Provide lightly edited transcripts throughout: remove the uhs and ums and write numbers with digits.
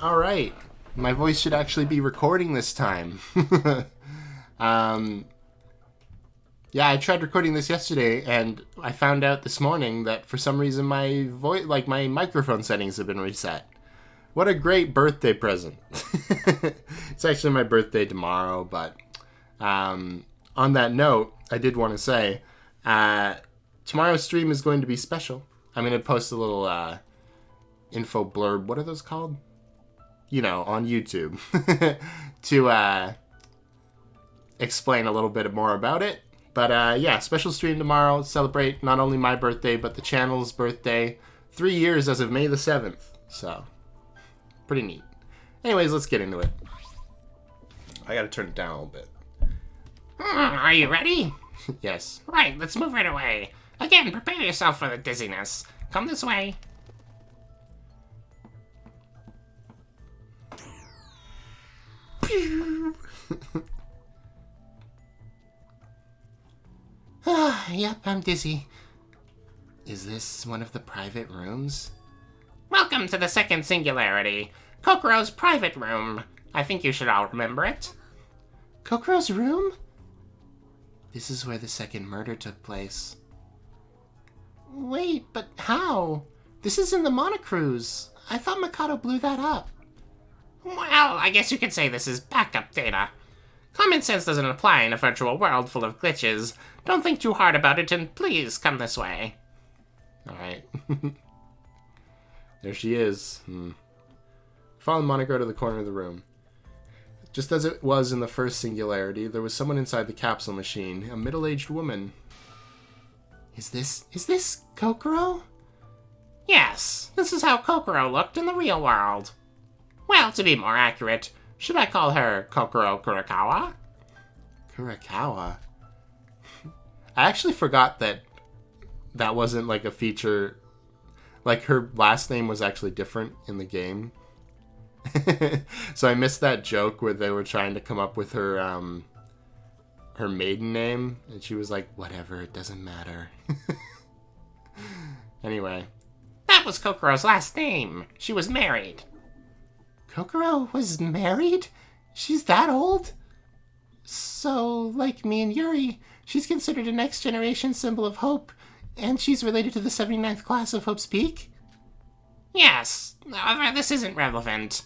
Alright. My voice should actually be recording this time. Yeah, I tried recording this yesterday, and I found out this morning that for some reason my voice, my microphone settings have been reset. What a great birthday present. It's actually my birthday tomorrow, but on that note, I did want to say, tomorrow's stream is going to be special. I'm going to post a little info blurb. What are those called? You know, on YouTube. to explain a little bit more about it. But yeah, special stream tomorrow. Celebrate not only my birthday, but the channel's birthday. 3 years as of May the 7th. So, pretty neat. Anyways, let's get into it. I gotta turn it down a little bit. Are you ready? Yes. Right, let's move right away. Again, prepare yourself for the dizziness. Come this way. Yep, I'm dizzy. Is this one of the private rooms? Welcome to the second singularity. Kokoro's private room. I think you should all remember it. Kokoro's room? This is where the second murder took place. Wait, but how? This is in the Monocruise. I thought Mikado blew that up. Well, I guess you could say this is backup data. Common sense doesn't apply in a virtual world full of glitches. Don't think too hard about it, and please come this way. Alright. There she is. Follow Monaco to the corner of the room. Just as it was in the first singularity, there was someone inside the capsule machine, a middle-aged woman. Is this Kokoro? Yes, this is how Kokoro looked in the real world. Well, to be more accurate, should I call her Kokoro Kurakawa? Kurakawa? I actually forgot that wasn't like a feature. Like her last name was actually different in the game. So I missed that joke where they were trying to come up with her her maiden name, and she was like, whatever, it doesn't matter. Anyway. That was Kokoro's last name. She was married. Kokoro was married? She's that old? So, like me and Yuri, she's considered a next-generation symbol of hope, and she's related to the 79th class of Hope's Peak? Yes, however, this isn't relevant.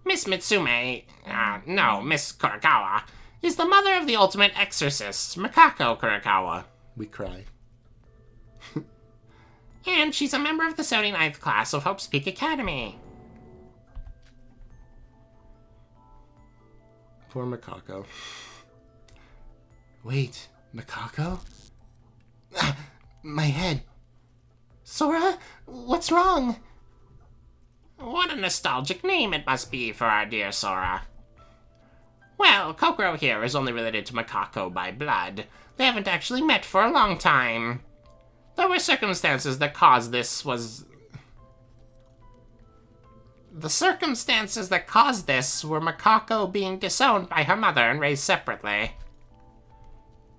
Miss Mitsume, Miss Kurakawa, is the mother of the ultimate exorcist, Mikado Kurakawa. We cry. And she's a member of the 79th class of Hope's Peak Academy. Poor Mikako. Wait, Mikako? My head. Sora, what's wrong? What a nostalgic name it must be for our dear Sora. Well, Kokoro here is only related to Mikako by blood. They haven't actually met for a long time. There were circumstances that caused this The circumstances that caused this were Mikako being disowned by her mother and raised separately.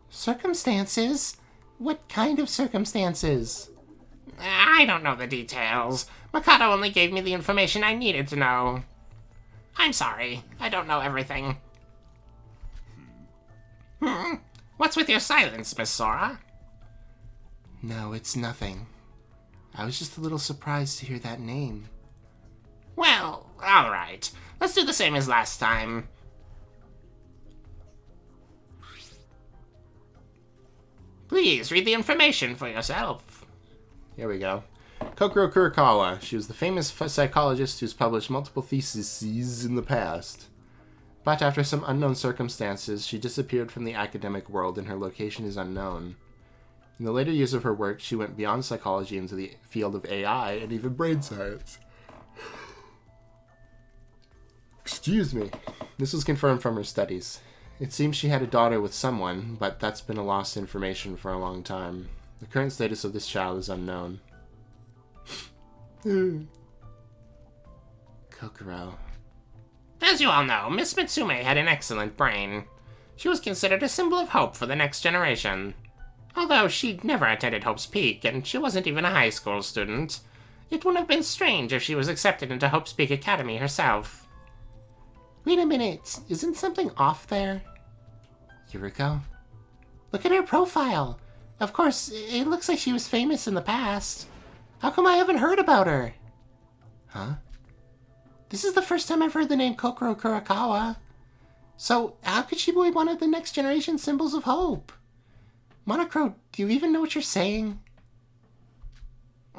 Circumstances? What kind of circumstances? I don't know the details. Mikado only gave me the information I needed to know. I'm sorry, I don't know everything. What's with your silence, Miss Sora? No, it's nothing. I was just a little surprised to hear that name. Well, alright. Let's do the same as last time. Please read the information for yourself. Here we go. Kokoro Kurakawa. She was the famous psychologist who's published multiple theses in the past. But after some unknown circumstances, she disappeared from the academic world and her location is unknown. In the later years of her work, she went beyond psychology into the field of AI and even brain science. Excuse me. This was confirmed from her studies. It seems she had a daughter with someone, but that's been a lost information for a long time. The current status of this child is unknown. Kokoro. As you all know, Miss Mitsume had an excellent brain. She was considered a symbol of hope for the next generation. Although she'd never attended Hope's Peak, and she wasn't even a high school student. It wouldn't have been strange if she was accepted into Hope's Peak Academy herself. Wait a minute, isn't something off there? Yuriko? Look at her profile. Of course, it looks like she was famous in the past. How come I haven't heard about her? Huh? This is the first time I've heard the name Kokoro Kurakawa. So, how could she be one of the next generation symbols of hope? Monocro, do you even know what you're saying?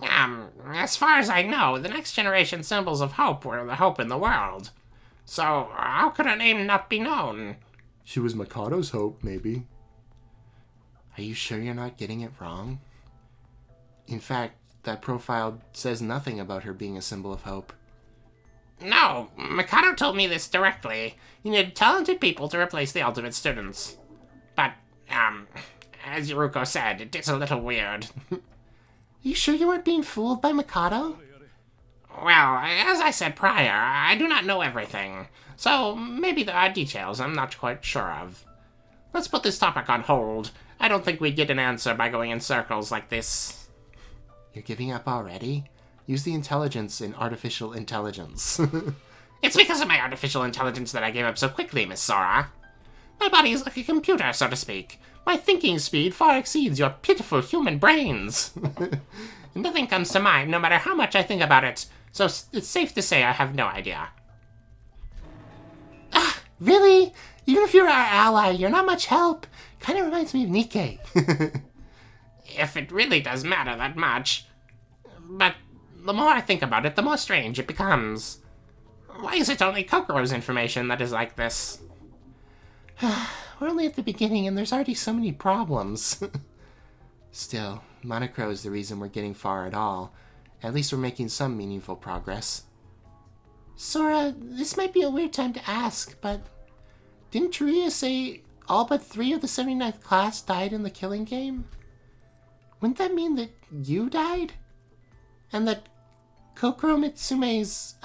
As far as I know, the next generation symbols of hope were the hope in the world. So, how could her name not be known? She was Mikado's hope, maybe. Are you sure you're not getting it wrong? In fact, that profile says nothing about her being a symbol of hope. No, Mikado told me this directly. You need talented people to replace the ultimate students. But, as Yuruko said, it is a little weird. Are you sure you weren't being fooled by Mikado? Well, as I said prior, I do not know everything. So, maybe there are details I'm not quite sure of. Let's put this topic on hold. I don't think we get an answer by going in circles like this. You're giving up already? Use the intelligence in artificial intelligence. It's because of my artificial intelligence that I gave up so quickly, Miss Sora. My body is like a computer, so to speak. My thinking speed far exceeds your pitiful human brains. Nothing comes to mind, no matter how much I think about it, so it's safe to say I have no idea. Ah, really? Even if you're our ally, you're not much help. Kind of reminds me of Nikkei. If it really does matter that much. But the more I think about it, the more strange it becomes. Why is it only Kokoro's information that is like this? We're only at the beginning and there's already so many problems. Still, Monocro is the reason we're getting far at all. At least we're making some meaningful progress. Sora, this might be a weird time to ask, but didn't Teruya say all but 3 of the 79th class died in the killing game? Wouldn't that mean that you died? And that Kokoro Mitsume's,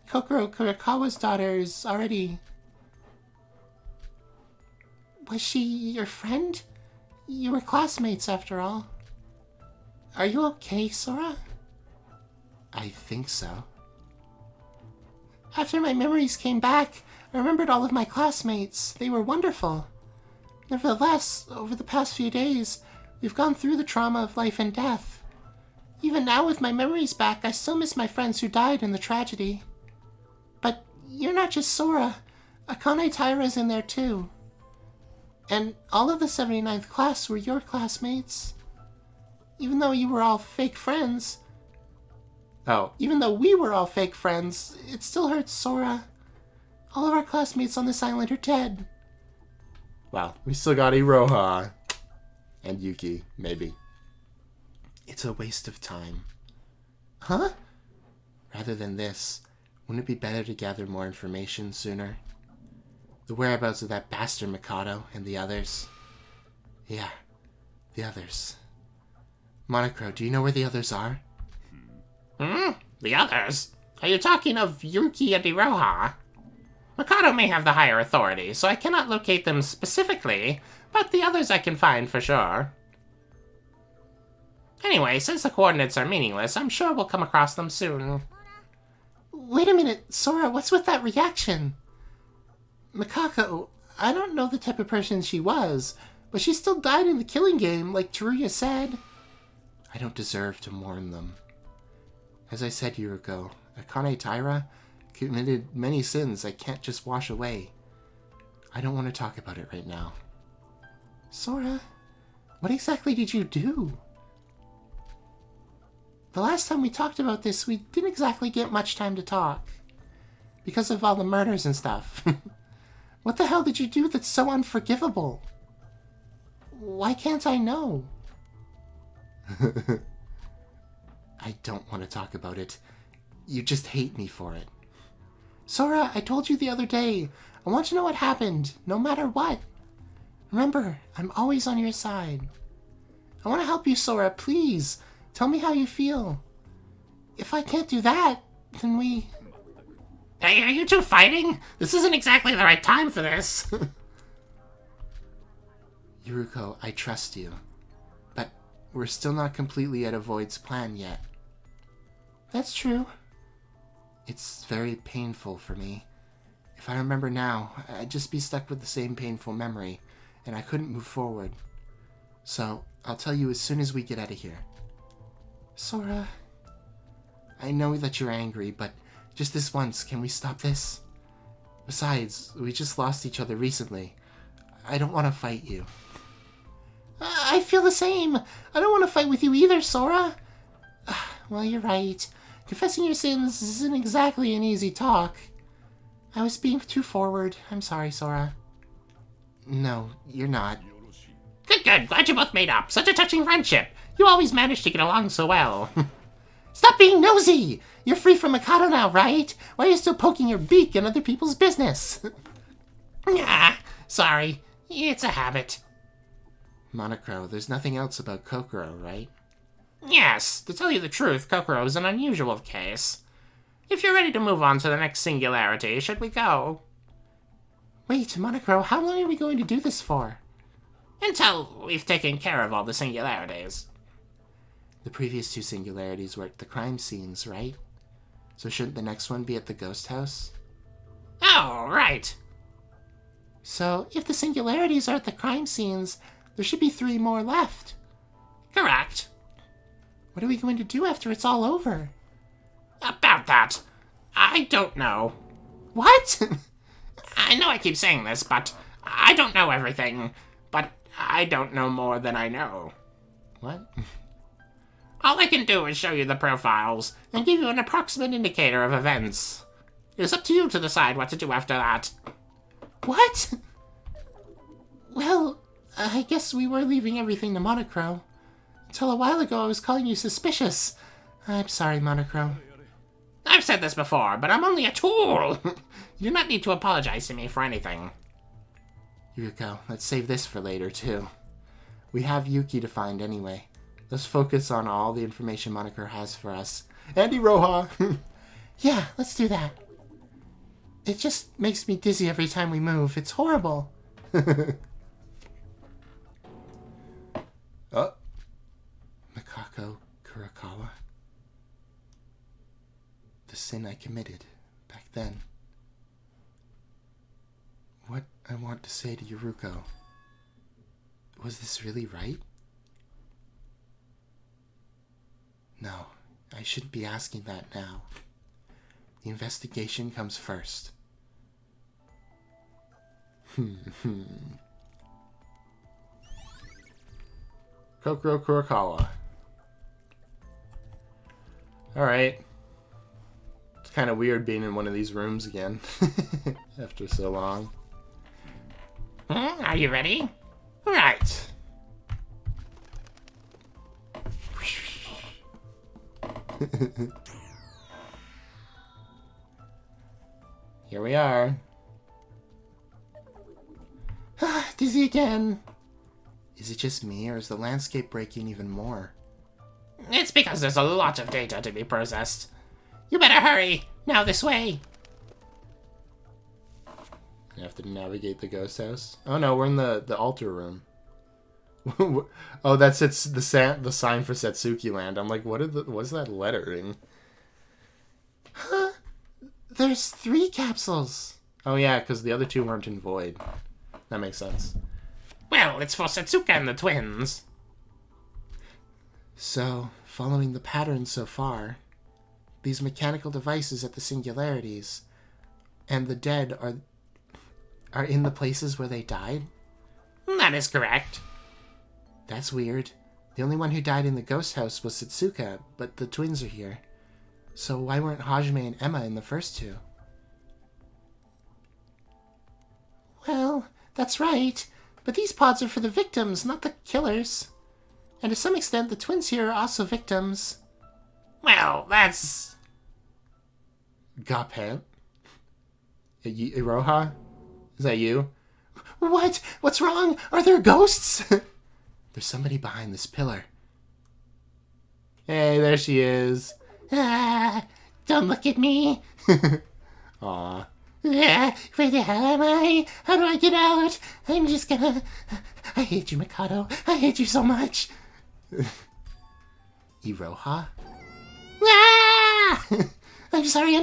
Kokoro Kurakawa's daughter is already... Was she your friend? You were classmates after all. Are you okay, Sora? I think so. After my memories came back, I remembered all of my classmates. They were wonderful. Nevertheless, over the past few days, we've gone through the trauma of life and death. Even now, with my memories back, I still miss my friends who died in the tragedy. But you're not just Sora. Akane Taira's in there too. And all of the 79th class were your classmates. Even though you were all fake friends... even though we were all fake friends, it still hurts Sora. All of our classmates on this island are dead. Well, we still got Iroha. And Yuki, maybe. It's a waste of time. Huh? Rather than this, wouldn't it be better to gather more information sooner? The whereabouts of that bastard Mikado and the others. Yeah, the others. Monocro, do you know where the others are? The others? Are you talking of Yuki and Iroha? Mikado may have the higher authority, so I cannot locate them specifically, but the others I can find for sure. Anyway, since the coordinates are meaningless, I'm sure we'll come across them soon. Wait a minute, Sora, what's with that reaction? Mikako, I don't know the type of person she was, but she still died in the killing game, like Teruya said. I don't deserve to mourn them. As I said Yuriko, Akane Taira committed many sins I can't just wash away. I don't want to talk about it right now. Sora, what exactly did you do? The last time we talked about this, we didn't exactly get much time to talk. Because of all the murders and stuff. What the hell did you do that's so unforgivable? Why can't I know? I don't want to talk about it. You just hate me for it. Sora, I told you the other day, I want to know what happened, no matter what. Remember, I'm always on your side. I want to help you, Sora, please. Tell me how you feel. If I can't do that, then we... Hey, are you two fighting? This isn't exactly the right time for this. Yuruko, I trust you. But we're still not completely at Avoid's plan yet. That's true. It's very painful for me. If I remember now, I'd just be stuck with the same painful memory, and I couldn't move forward. So, I'll tell you as soon as we get out of here. Sora, I know that you're angry, but just this once, can we stop this? Besides, we just lost each other recently. I don't want to fight you. I feel the same. I don't want to fight with you either, Sora. Well, you're right. Confessing your sins isn't exactly an easy talk. I was being too forward. I'm sorry, Sora. No, you're not. Good, good. Glad you both made up. Such a touching friendship. You always manage to get along so well. Stop being nosy! You're free from Mikado now, right? Why are you still poking your beak in other people's business? Sorry. It's a habit. Monocro, there's nothing else about Kokoro, right? Yes, to tell you the truth, Kokoro is an unusual case. If you're ready to move on to the next singularity, should we go? Wait, Monocro, how long are we going to do this for? Until we've taken care of all the singularities. The previous two singularities were at the crime scenes, right? So shouldn't the next one be at the ghost house? Oh, right. So, if the singularities are at the crime scenes, there should be 3 more left. Correct. What are we going to do after it's all over? About that, I don't know. What? I know I keep saying this, but I don't know everything. But I don't know more than I know. What? All I can do is show you the profiles and give you an approximate indicator of events. It's up to you to decide what to do after that. What? Well, I guess we were leaving everything to Monocro. Until a while ago, I was calling you suspicious. I'm sorry, Monocro. I've said this before, but I'm only a tool. You do not need to apologize to me for anything. Yuko, let's save this for later, too. We have Yuki to find anyway. Let's focus on all the information Monocro has for us. Andy Roha! Yeah, let's do that. It just makes me dizzy every time we move. It's horrible. Oh. Mikado Kurakawa. The sin I committed back then. What I want to say to Yuruko. Was this really right? No, I shouldn't be asking that now. The investigation comes first. Kokoro Kurakawa. Alright. It's kind of weird being in one of these rooms again. After so long. Are you ready? Right. Here we are. Dizzy again. Is it just me, or is the landscape breaking even more? It's because there's a lot of data to be processed. You better hurry. Now this way. I have to navigate the ghost house. Oh no, we're in the altar room. Oh, that's the sign for Satsuki Land. I'm like, what's that lettering? Huh? There's 3 capsules. Oh yeah, because the other 2 weren't in Void. That makes sense. Well, it's for Satsuka and the twins. So, following the pattern so far, these mechanical devices at the singularities and the dead are in the places where they died? That is correct. That's weird. The only one who died in the ghost house was Satsuka, but the twins are here. So why weren't Hajime and Emma in the first 2? Well, that's right. But these pods are for the victims, not the killers. And to some extent, the twins here are also victims. Well, that's... Gapan? Iroha? Is that you? What? What's wrong? Are there ghosts? There's somebody behind this pillar. Hey, there she is. Don't look at me. Aw. Where the hell am I? How do I get out? I'm just gonna... I hate you, Mikado. I hate you so much. Iroha? Ah! I'm sorry.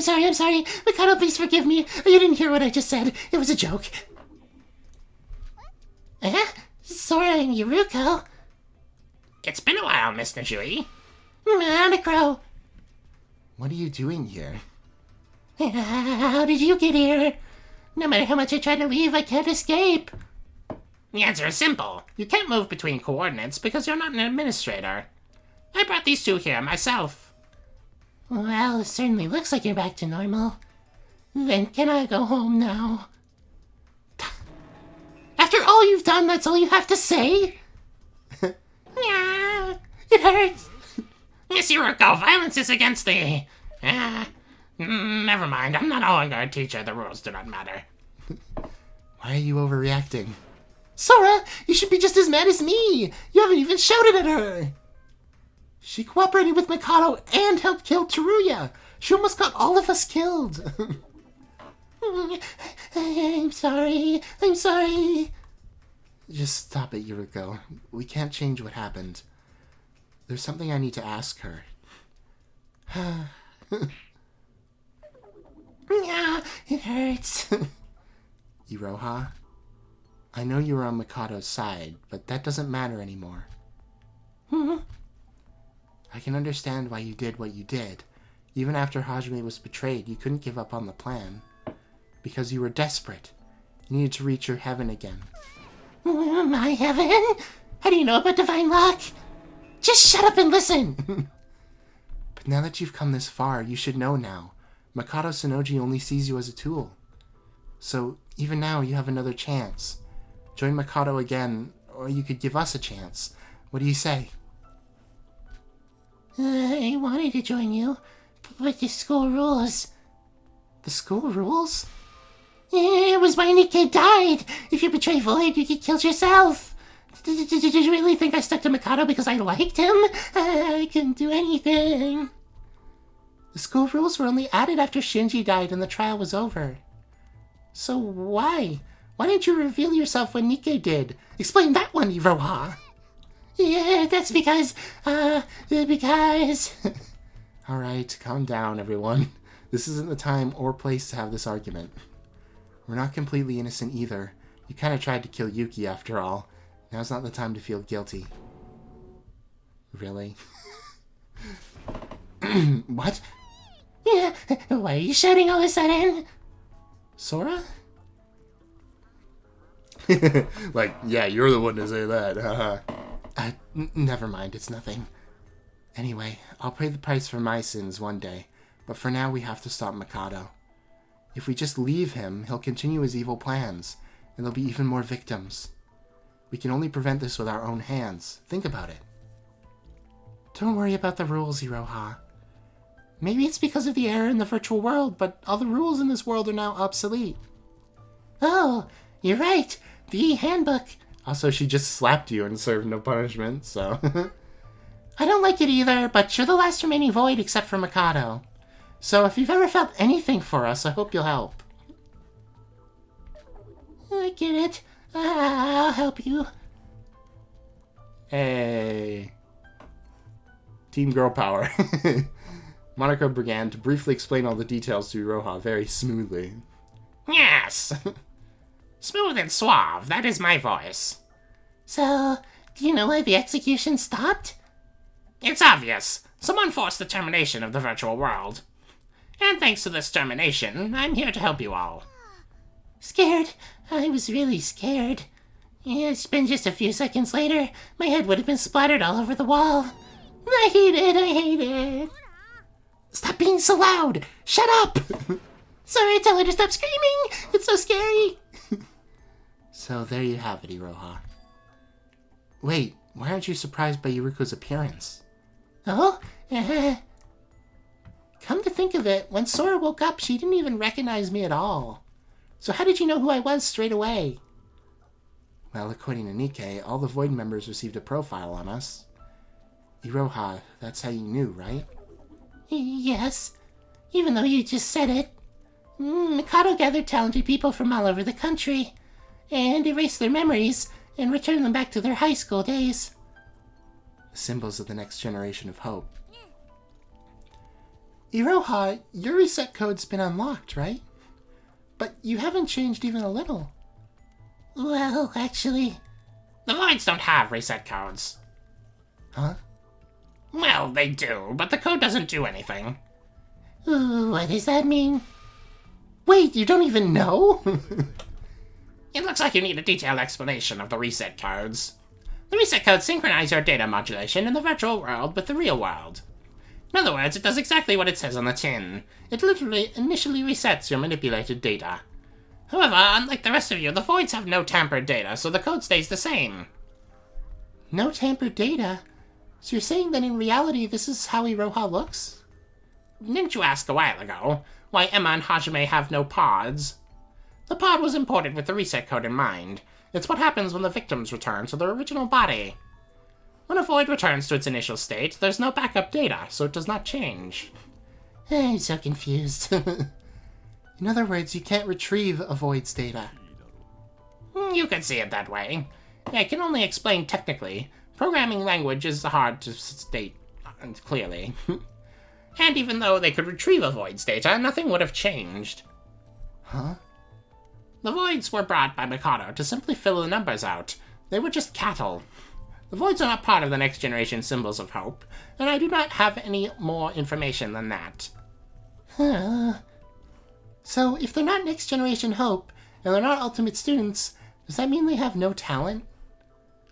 Mikado, please forgive me. You didn't hear what I just said. It was a joke. Sora and Yuruko. It's been a while, Miss Najui. Monocro. What are you doing here? How did you get here? No matter how much I try to leave, I can't escape. The answer is simple. You can't move between coordinates because you're not an administrator. I brought these two here myself. Well, it certainly looks like you're back to normal. Then can I go home now? After all you've done, that's all you have to say? Yeah, it hurts. Miss Yuruko, violence is against the... never mind, I'm not a Vanguard teacher, the rules do not matter. Why are you overreacting? Sora, you should be just as mad as me! You haven't even shouted at her! She cooperated with Mikado and helped kill Teruya! She almost got all of us killed! I'm sorry. Just stop it, Yuruko. We can't change what happened. There's something I need to ask her. Yeah, it hurts. Iroha, I know you were on Mikado's side, but that doesn't matter anymore. I can understand why you did what you did. Even after Hajime was betrayed, you couldn't give up on the plan. Because you were desperate. You needed to reach your heaven again. My heaven? How do you know about divine luck? Just shut up and listen! But now that you've come this far, you should know now. Mikado Sonoji only sees you as a tool. So, even now, you have another chance. Join Mikado again, or you could give us a chance. What do you say? I wanted to join you, but the school rules. The school rules? It was why Nikke died. If you betray Void, you get killed yourself. Did you really think I stuck to Mikado because I liked him? I couldn't do anything. The school rules were only added after Shinji died and the trial was over. So why? Why didn't you reveal yourself when Nikke did? Explain that one, Iroha. Yeah, that's because... Alright, calm down, everyone. This isn't the time or place to have this argument. We're not completely innocent either. You kind of tried to kill Yuki after all. Now's not the time to feel guilty. Really? What? Yeah, why are you shouting all of a sudden? Sora? Like, yeah, you're the one to say that, haha. Never mind, it's nothing. Anyway, I'll pay the price for my sins one day, but for now we have to stop Mikado. If we just leave him, he'll continue his evil plans, and there'll be even more victims. We can only prevent this with our own hands. Think about it. Don't worry about the rules, Iroha. Maybe it's because of the error in the virtual world, but all the rules in this world are now obsolete. Oh, you're right. The handbook. Also, she just slapped you and served no punishment, so... I don't like it either, but you're the last remaining Void except for Mikado. So if you've ever felt anything for us, I hope you'll help. I get it. I'll help you. Hey. Team girl power. Monaco began to briefly explain all the details to Iroha very smoothly. Yes. Smooth and suave, that is my voice. So, do you know why the execution stopped? It's obvious. Someone forced the termination of the virtual world. And thanks to this termination, I'm here to help you all. Scared? I was really scared. It's been just a few seconds later, my head would have been splattered all over the wall. I hate it. Stop being so loud! Shut up! Sorry, tell her to stop screaming! It's so scary! So there you have it, Iroha. Wait, why aren't you surprised by Yuruko's appearance? Oh? Come to think of it, when Sora woke up, she didn't even recognize me at all. So how did you know who I was straight away? Well, according to Nikke, all the Void members received a profile on us. Iroha, that's how you knew, right? Yes, even though you just said it. Mikado gathered talented people from all over the country, and erased their memories, and returned them back to their high school days. The symbols of the next generation of hope. Iroha, your reset code's been unlocked, right? But you haven't changed even a little. Well, actually... The voids don't have reset codes. Huh? Well, they do, but the code doesn't do anything. Ooh, what does that mean? Wait, you don't even know? It looks like you need a detailed explanation of the reset codes. The reset codes synchronize your data modulation in the virtual world with the real world. In other words, it does exactly what it says on the tin. It literally initially resets your manipulated data. However, unlike the rest of you, the voids have no tampered data, so the code stays the same. No tampered data? So you're saying that in reality this is how Iroha looks? Didn't you ask a while ago why Emma and Hajime have no pods? The pod was imported with the reset code in mind. It's what happens when the victims return to their original body. When a void returns to its initial state, there's no backup data, so it does not change. I'm so confused. In other words, you can't retrieve a void's data. You could see it that way. I can only explain technically. Programming language is hard to state clearly. And even though they could retrieve a void's data, nothing would have changed. Huh? The voids were brought by Mikado to simply fill the numbers out. They were just cattle. The voids are not part of the next generation symbols of hope, and I do not have any more information than that. So, if they're not next generation hope, and they're not ultimate students, does that mean they have no talent?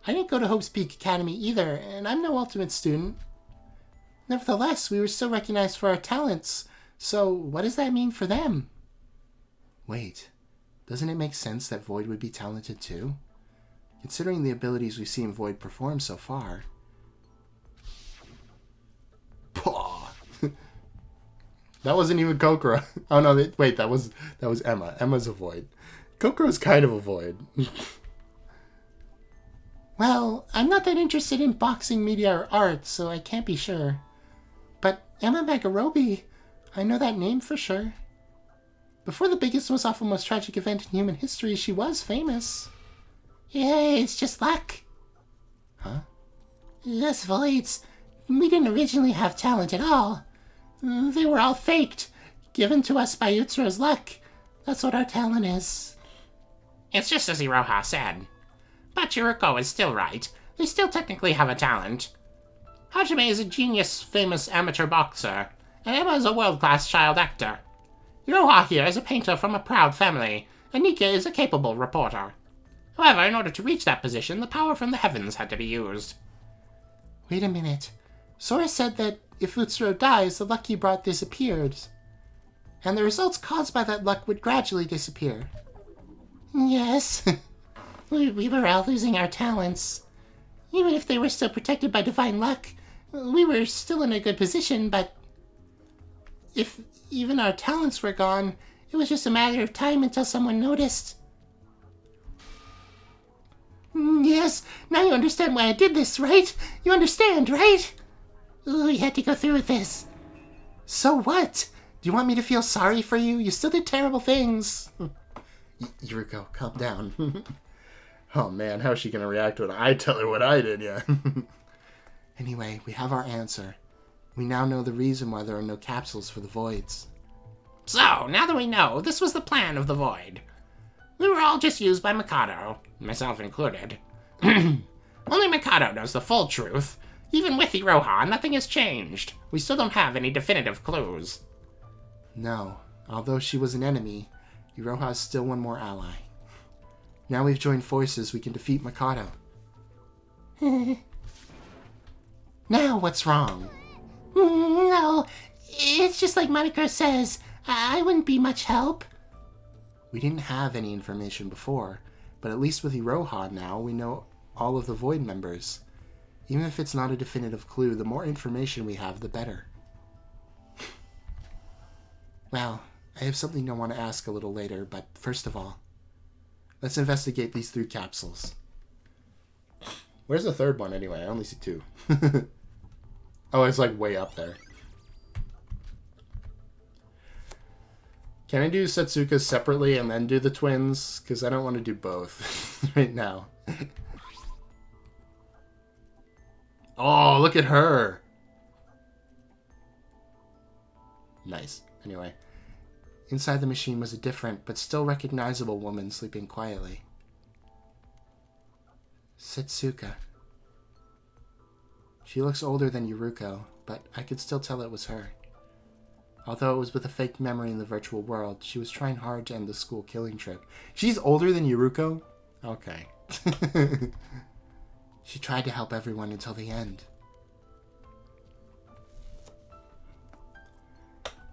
I didn't go to Hope's Peak Academy either, and I'm no ultimate student. Nevertheless, we were still recognized for our talents, so what does that mean for them? Wait, doesn't it make sense that Void would be talented too? Considering the abilities we've seen Void perform so far. Paw! That wasn't even Kokoro. Oh no, wait, that was Emma. Emma's a Void. Kokoro's kind of a Void. Well, I'm not that interested in boxing, media, or art, so I can't be sure. But Emma Magarobi, I know that name for sure. Before the biggest, most awful, most tragic event in human history, she was famous. Yeah, it's just luck. Huh? Us voids, we didn't originally have talent at all. They were all faked, given to us by Utsuro's luck. That's what our talent is. It's just as Iroha said. But Yuriko is still right. They still technically have a talent. Hajime is a genius, famous amateur boxer, and Emma is a world-class child actor. Iroha here is a painter from a proud family, and Nika is a capable reporter. However, in order to reach that position, the power from the heavens had to be used. Wait a minute. Sora said that if Utsuro dies, the luck he brought disappears. And the results caused by that luck would gradually disappear. Yes. we were all losing our talents. Even if they were still protected by divine luck, we were still in a good position, but if even our talents were gone, it was just a matter of time until someone noticed. Yes, now you understand why I did this, right? You understand, right? We had to go through with this. So what? Do you want me to feel sorry for you? You still did terrible things. Yuriko, calm down. Oh man, how's she gonna react when I tell her what I did, yeah? Anyway, we have our answer. We now know the reason why there are no capsules for the voids. So, now that we know, this was the plan of the void. We were all just used by Mikado, myself included. Only Mikado knows the full truth. Even with Iroha, nothing has changed. We still don't have any definitive clues. No, although she was an enemy, Iroha is still one more ally. Now we've joined forces, we can defeat Mikado. Now what's wrong? No, it's just like Monaco says. I wouldn't be much help. We didn't have any information before, but at least with Iroha now, we know all of the Void members. Even if it's not a definitive clue, the more information we have, the better. Well, I have something I want to ask a little later, but first of all, let's investigate these 3 capsules. Where's the third one anyway? I only see 2. Oh, it's like way up there. Can I do Setsuka separately and then do the twins? Because I don't want to do both right now. Oh, look at her. Nice. Anyway. Inside the machine was a different, but still recognizable woman sleeping quietly. Setsuka. She looks older than Yuruko, but I could still tell it was her. Although it was with a fake memory in the virtual world, she was trying hard to end the school killing trip. She's older than Yuruko? Okay. She tried to help everyone until the end.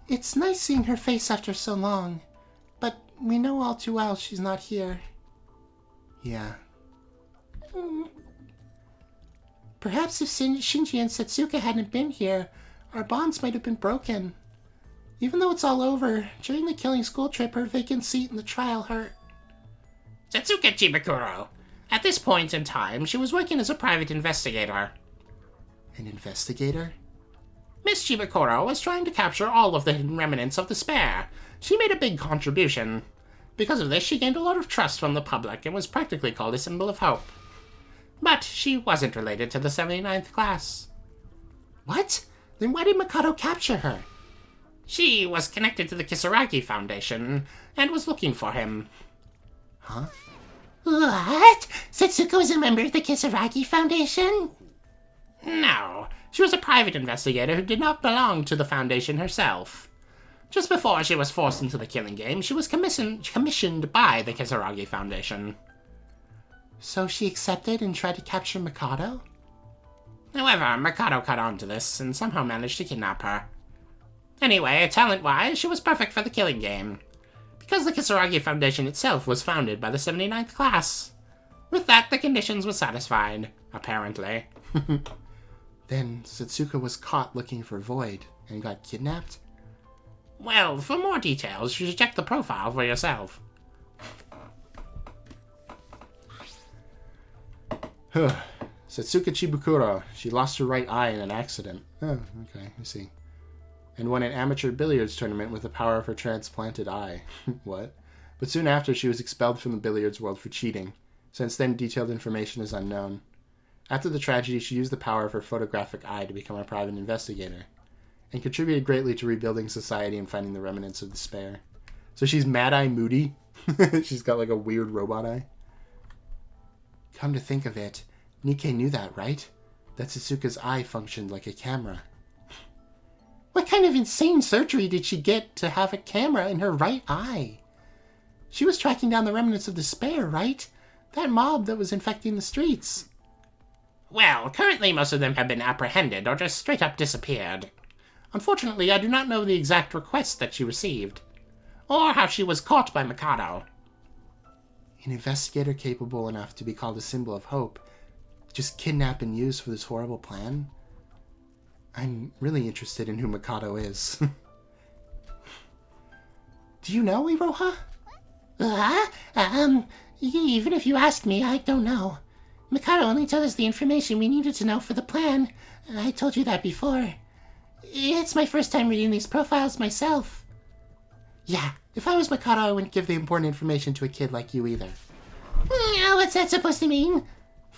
It's nice seeing her face after so long, but we know all too well she's not here. Yeah. Perhaps if Shinji and Setsuka hadn't been here, our bonds might have been broken. Even though it's all over, during the killing school trip, her vacant seat in the trial hurt. Setsuka Chibukuro. At this point in time, she was working as a private investigator. An investigator? Miss Chibukuro was trying to capture all of the hidden remnants of despair. She made a big contribution. Because of this, she gained a lot of trust from the public and was practically called a symbol of hope. But she wasn't related to the 79th class. What? Then why did Mikado capture her? She was connected to the Kisaragi Foundation and was looking for him. Huh? What? Setsuko is a member of the Kisaragi Foundation? No, she was a private investigator who did not belong to the Foundation herself. Just before she was forced into the killing game, she was commissioned by the Kisaragi Foundation. So she accepted and tried to capture Mikado? However, Mikado caught on to this and somehow managed to kidnap her. Anyway, talent-wise, she was perfect for the killing game, because the Kisaragi Foundation itself was founded by the 79th class. With that, the conditions were satisfied, apparently. Then Setsuka was caught looking for Void and got kidnapped? Well, for more details, you should check the profile for yourself. Setsuka Chibukuro. She lost her right eye in an accident. Oh, okay, I see. And won an amateur billiards tournament with the power of her transplanted eye. What? But soon after, she was expelled from the billiards world for cheating. Since then, detailed information is unknown. After the tragedy, she used the power of her photographic eye to become a private investigator, and contributed greatly to rebuilding society and finding the remnants of despair. So she's Mad Eye Moody? She's got like a weird robot eye? Come to think of it, Nikkei knew that, right? That Setsuka's eye functioned like a camera. What kind of insane surgery did she get to have a camera in her right eye? She was tracking down the remnants of despair, right? That mob that was infecting the streets. Well, currently most of them have been apprehended or just straight up disappeared. Unfortunately, I do not know the exact request that she received, or how she was caught by Mikado. An investigator capable enough to be called a symbol of hope, just kidnapped and used for this horrible plan? I'm really interested in who Mikado is. Do you know, Iroha? Even if you ask me, I don't know. Mikado only told us the information we needed to know for the plan. I told you that before. It's my first time reading these profiles myself. Yeah, if I was Mikado, I wouldn't give the important information to a kid like you either. What's that supposed to mean?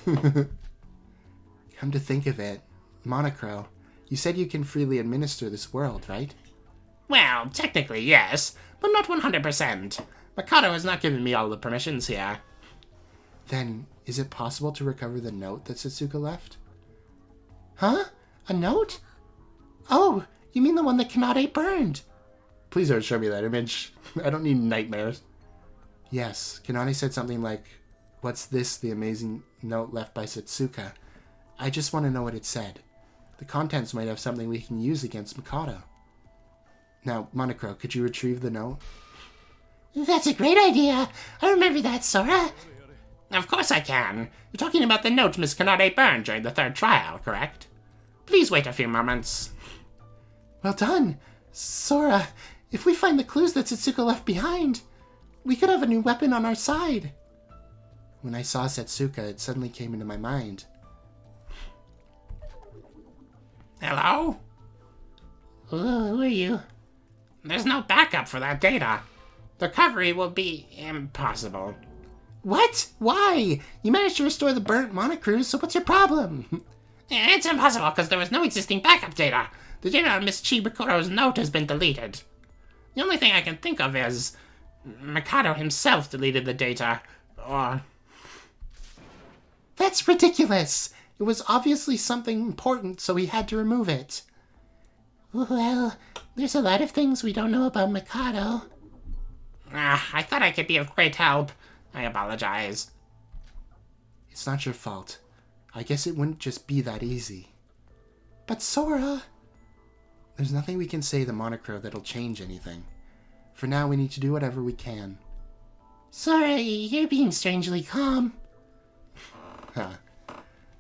Come to think of it, Monocro, you said you can freely administer this world, right? Well, technically yes, but not 100%. Mikado has not given me all the permissions here. Then, is it possible to recover the note that Setsuka left? Huh? A note? Oh, you mean the one that Kanade burned? Please don't show me that image. I don't need nightmares. Yes, Kanade said something like, "What's this, the amazing note left by Setsuka?" I just want to know what it said. The contents might have something we can use against Mikado. Now, Monocro, could you retrieve the note? That's a great idea. I remember that, Sora. Of course I can. You're talking about the note Miss Kanade burned during the third trial, correct? Please wait a few moments. Well done. Sora, if we find the clues that Setsuka left behind, we could have a new weapon on our side. When I saw Setsuka, it suddenly came into my mind. Hello? Who are you? There's no backup for that data. The recovery will be impossible. What? Why? You managed to restore the burnt monocruise, so what's your problem? It's impossible because there was no existing backup data. The data on Miss Chibakuro's note has been deleted. The only thing I can think of is Mikado himself deleted the data, or... That's ridiculous! It was obviously something important, so he had to remove it. Well, there's a lot of things we don't know about Mikado. I thought I could be of great help. I apologize. It's not your fault. I guess it wouldn't just be that easy. But Sora... There's nothing we can say to Monocro that'll change anything. For now, we need to do whatever we can. Sora, you're being strangely calm.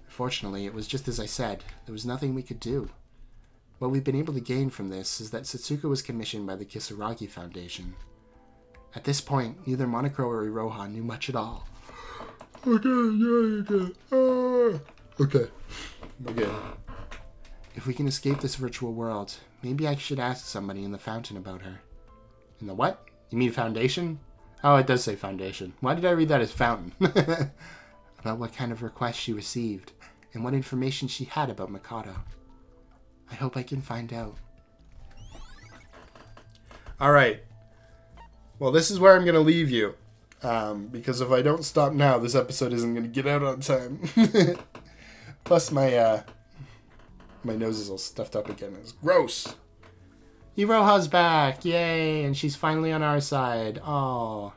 Fortunately, it was just as I said. There was nothing we could do. What we've been able to gain from this is that Satsuka was commissioned by the Kisaragi Foundation. At this point, neither Monocro or Iroha knew much at all. Okay. If we can escape this virtual world, maybe I should ask somebody in the fountain about her. In the what? You mean foundation? Oh, it does say foundation. Why did I read that as fountain? About what kind of request she received, and what information she had about Mikado. I hope I can find out. Alright. Well, this is where I'm going to leave you. Because if I don't stop now, this episode isn't going to get out on time. Plus, my nose is all stuffed up again. It's gross. Iroha's back. Yay. And she's finally on our side. Oh.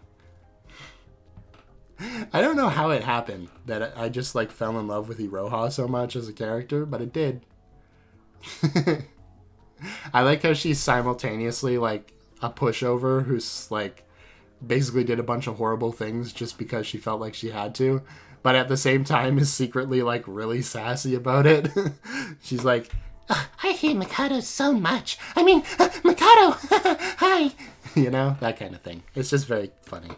I don't know how it happened that I just like fell in love with Iroha so much as a character, but it did. I like how she's simultaneously like a pushover who's like basically did a bunch of horrible things just because she felt like she had to, but at the same time is secretly like really sassy about it. She's like, I hate Mikado so much. I mean, Mikado! Hi! You know, that kind of thing. It's just very funny.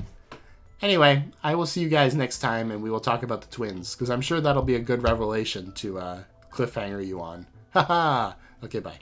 Anyway, I will see you guys next time, and we will talk about the twins, because I'm sure that'll be a good revelation to cliffhanger you on. Haha! Okay, bye.